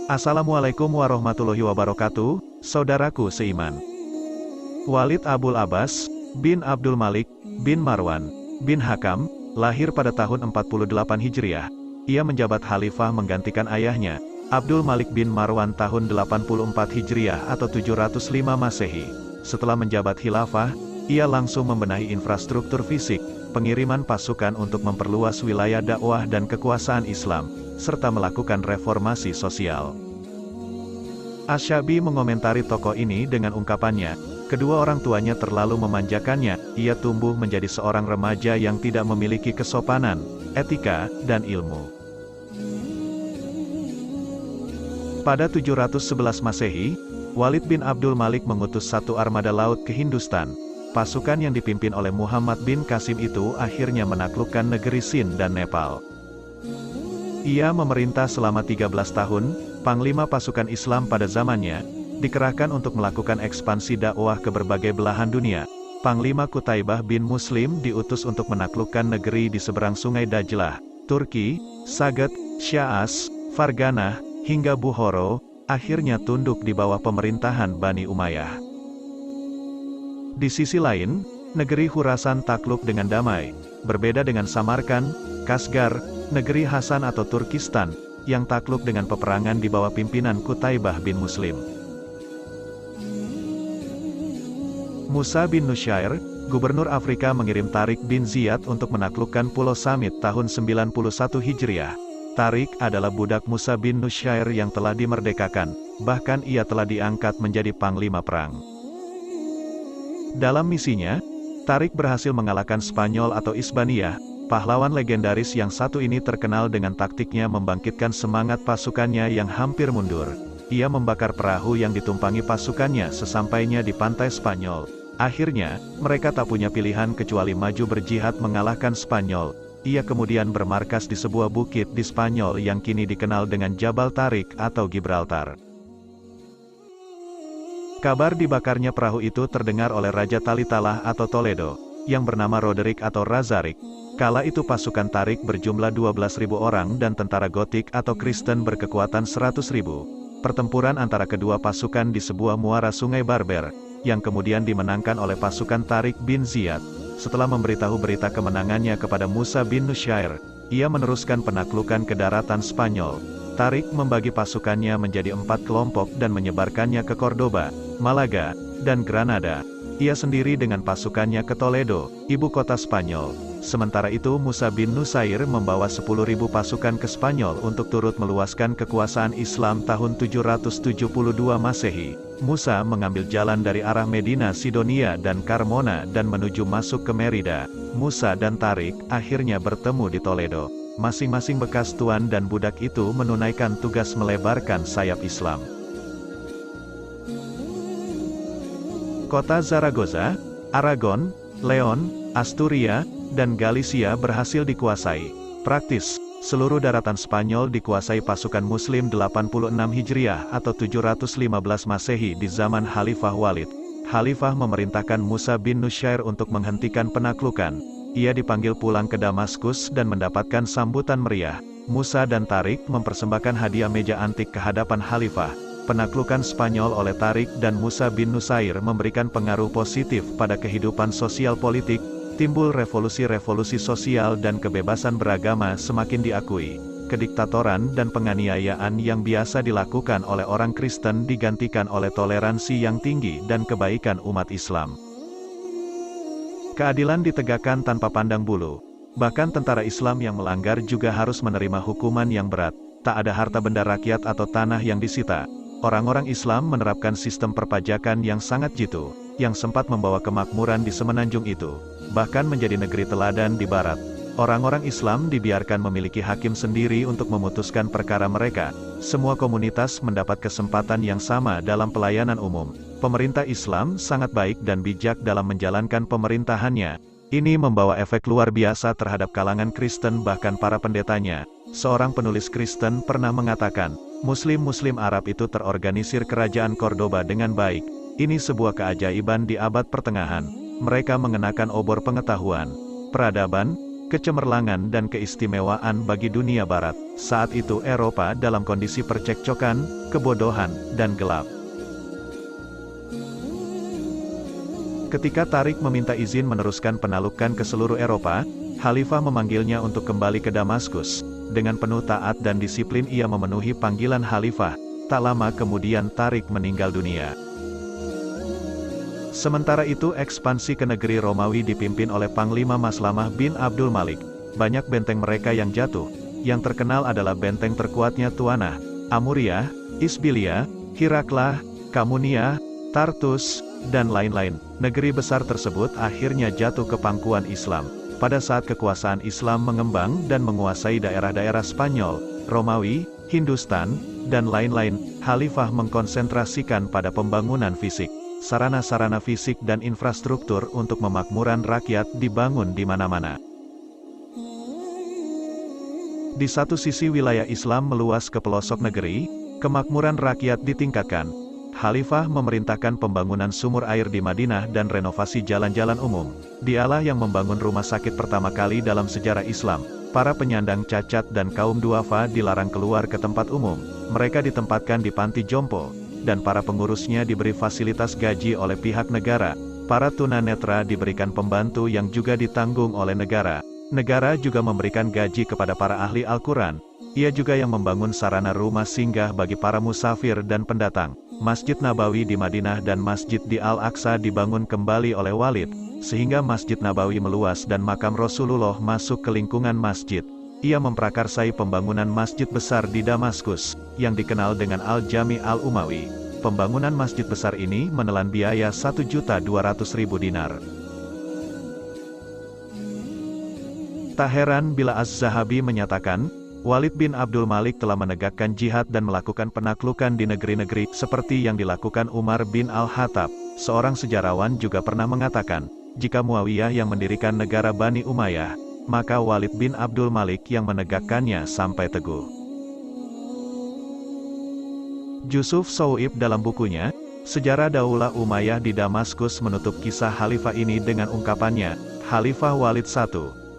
Assalamualaikum warahmatullahi wabarakatuh, saudaraku seiman. Walid Abul Abbas, bin Abdul Malik, bin Marwan, bin Hakam, lahir pada tahun 48 Hijriah. Ia menjabat khalifah menggantikan ayahnya, Abdul Malik bin Marwan tahun 84 Hijriah atau 705 Masehi. Setelah menjabat khilafah, ia langsung membenahi infrastruktur fisik, pengiriman pasukan untuk memperluas wilayah dakwah dan kekuasaan Islam, serta melakukan reformasi sosial. Asy-Syabi mengomentari tokoh ini dengan ungkapannya, kedua orang tuanya terlalu memanjakannya, ia tumbuh menjadi seorang remaja yang tidak memiliki kesopanan, etika, dan ilmu. Pada 711 Masehi, Walid bin Abdul Malik mengutus satu armada laut ke Hindustan. Pasukan yang dipimpin oleh Muhammad bin Qasim itu akhirnya menaklukkan negeri Sind dan Nepal. Ia memerintah selama 13 tahun, panglima pasukan Islam pada zamannya, dikerahkan untuk melakukan ekspansi dakwah ke berbagai belahan dunia. Panglima Qutaibah bin Muslim diutus untuk menaklukkan negeri di seberang sungai Dajlah, Turki, Saget, Syaas, Fargana, hingga Bukhara, akhirnya tunduk di bawah pemerintahan Bani Umayyah. Di sisi lain, negeri Khurasan takluk dengan damai, berbeda dengan Samarkand, Kasgar, negeri Hasan atau Turkistan, yang takluk dengan peperangan di bawah pimpinan Qutaibah bin Muslim. Musa bin Nusyair, gubernur Afrika mengirim Tariq bin Ziyad untuk menaklukkan Pulau Samit tahun 91 Hijriah. Tariq adalah budak Musa bin Nusyair yang telah dimerdekakan, bahkan ia telah diangkat menjadi panglima perang. Dalam misinya, Tariq berhasil mengalahkan Spanyol atau Isbaniyah. Pahlawan legendaris yang satu ini terkenal dengan taktiknya membangkitkan semangat pasukannya yang hampir mundur. Ia membakar perahu yang ditumpangi pasukannya sesampainya di pantai Spanyol. Akhirnya, mereka tak punya pilihan kecuali maju berjihad mengalahkan Spanyol. Ia kemudian bermarkas di sebuah bukit di Spanyol yang kini dikenal dengan Jabal Tariq atau Gibraltar. Kabar dibakarnya perahu itu terdengar oleh Raja Talitalah atau Toledo, yang bernama Roderick atau Razarik. Kala itu pasukan Tariq berjumlah 12.000 orang dan tentara Gotik atau Kristen berkekuatan 100.000. Pertempuran antara kedua pasukan di sebuah muara sungai Barber, yang kemudian dimenangkan oleh pasukan Tariq bin Ziyad. Setelah memberitahu berita kemenangannya kepada Musa bin Nusyair, ia meneruskan penaklukan ke daratan Spanyol. Tariq membagi pasukannya menjadi 4 kelompok dan menyebarkannya ke Cordoba, Malaga, dan Granada. Ia sendiri dengan pasukannya ke Toledo, ibu kota Spanyol. Sementara itu Musa bin Nusyair membawa 10.000 pasukan ke Spanyol untuk turut meluaskan kekuasaan Islam tahun 772 Masehi. Musa mengambil jalan dari arah Medina Sidonia dan Carmona dan menuju masuk ke Merida. Musa dan Tariq akhirnya bertemu di Toledo. Masing-masing bekas tuan dan budak itu menunaikan tugas melebarkan sayap Islam. Kota Zaragoza, Aragon, Leon, Asturia, dan Galicia berhasil dikuasai. Praktis, seluruh daratan Spanyol dikuasai pasukan Muslim 86 Hijriah atau 715 Masehi di zaman Khalifah Walid. Khalifah memerintahkan Musa bin Nusyair untuk menghentikan penaklukan. Ia dipanggil pulang ke Damaskus dan mendapatkan sambutan meriah. Musa dan Tariq mempersembahkan hadiah meja antik ke hadapan Khalifah. Penaklukan Spanyol oleh Tariq dan Musa bin Nusyair memberikan pengaruh positif pada kehidupan sosial politik, timbul revolusi-revolusi sosial dan kebebasan beragama semakin diakui. Kediktatoran dan penganiayaan yang biasa dilakukan oleh orang Kristen digantikan oleh toleransi yang tinggi dan kebaikan umat Islam. Keadilan ditegakkan tanpa pandang bulu. Bahkan tentara Islam yang melanggar juga harus menerima hukuman yang berat. Tak ada harta benda rakyat atau tanah yang disita. Orang-orang Islam menerapkan sistem perpajakan yang sangat jitu, yang sempat membawa kemakmuran di semenanjung itu, bahkan menjadi negeri teladan di barat. Orang-orang Islam dibiarkan memiliki hakim sendiri untuk memutuskan perkara mereka. Semua komunitas mendapat kesempatan yang sama dalam pelayanan umum. Pemerintah Islam sangat baik dan bijak dalam menjalankan pemerintahannya. Ini membawa efek luar biasa terhadap kalangan Kristen bahkan para pendetanya. Seorang penulis Kristen pernah mengatakan, Muslim-Muslim Arab itu terorganisir kerajaan Cordoba dengan baik. Ini sebuah keajaiban di abad pertengahan. Mereka mengenakan obor pengetahuan, peradaban, kecemerlangan dan keistimewaan bagi dunia barat. Saat itu Eropa dalam kondisi percekcokan, kebodohan, dan gelap. Ketika Tariq meminta izin meneruskan penaklukan ke seluruh Eropa, Khalifah memanggilnya untuk kembali ke Damaskus. Dengan penuh taat dan disiplin ia memenuhi panggilan Khalifah. Tak lama kemudian Tariq meninggal dunia. Sementara itu ekspansi ke negeri Romawi dipimpin oleh Panglima Maslamah bin Abdul Malik. Banyak benteng mereka yang jatuh. Yang terkenal adalah benteng terkuatnya Tuanah, Amuria, Isbilia, Hiraklah, Kamunia, Tartus, dan lain-lain. Negeri besar tersebut akhirnya jatuh ke pangkuan Islam. Pada saat kekuasaan Islam mengembang dan menguasai daerah-daerah Spanyol, Romawi, Hindustan, dan lain-lain, Khalifah mengkonsentrasikan pada pembangunan fisik. Sarana-sarana fisik dan infrastruktur untuk memakmuran rakyat dibangun di mana-mana. Di satu sisi wilayah Islam meluas ke pelosok negeri, kemakmuran rakyat ditingkatkan. Khalifah memerintahkan pembangunan sumur air di Madinah dan renovasi jalan-jalan umum. Dialah yang membangun rumah sakit pertama kali dalam sejarah Islam. Para penyandang cacat dan kaum duafa dilarang keluar ke tempat umum. Mereka ditempatkan di panti jompo, dan para pengurusnya diberi fasilitas gaji oleh pihak negara. Para tunanetra diberikan pembantu yang juga ditanggung oleh negara. Negara juga memberikan gaji kepada para ahli Al-Quran. Ia juga yang membangun sarana rumah singgah bagi para musafir dan pendatang. Masjid Nabawi di Madinah dan Masjid di Al-Aqsa dibangun kembali oleh Walid, sehingga Masjid Nabawi meluas dan makam Rasulullah masuk ke lingkungan masjid. Ia memprakarsai pembangunan masjid besar di Damaskus, yang dikenal dengan Al-Jami Al-Umawi. Pembangunan masjid besar ini menelan biaya 1.200.000 dinar. Tak heran bila Az-Zahabi menyatakan, Walid bin Abdul Malik telah menegakkan jihad dan melakukan penaklukan di negeri-negeri, seperti yang dilakukan Umar bin Al-Khattab. Seorang sejarawan juga pernah mengatakan, jika Muawiyah yang mendirikan negara Bani Umayyah, maka Walid bin Abdul Malik yang menegakkannya sampai teguh. Yusuf Shawib dalam bukunya, Sejarah Daulah Umayyah di Damaskus menutup kisah Khalifah ini dengan ungkapannya, Khalifah Walid I,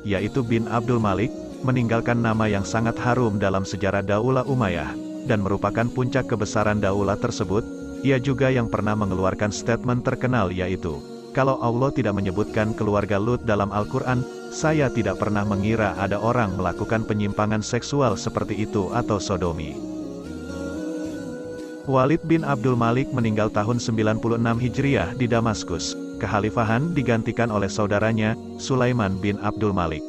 yaitu bin Abdul Malik, meninggalkan nama yang sangat harum dalam sejarah Daulah Umayyah, dan merupakan puncak kebesaran daulah tersebut. Ia juga yang pernah mengeluarkan statement terkenal yaitu, kalau Allah tidak menyebutkan keluarga Lut dalam Al-Quran, saya tidak pernah mengira ada orang melakukan penyimpangan seksual seperti itu atau sodomi. Walid bin Abdul Malik meninggal tahun 96 Hijriah di Damaskus. Kekhalifahan digantikan oleh saudaranya, Sulaiman bin Abdul Malik.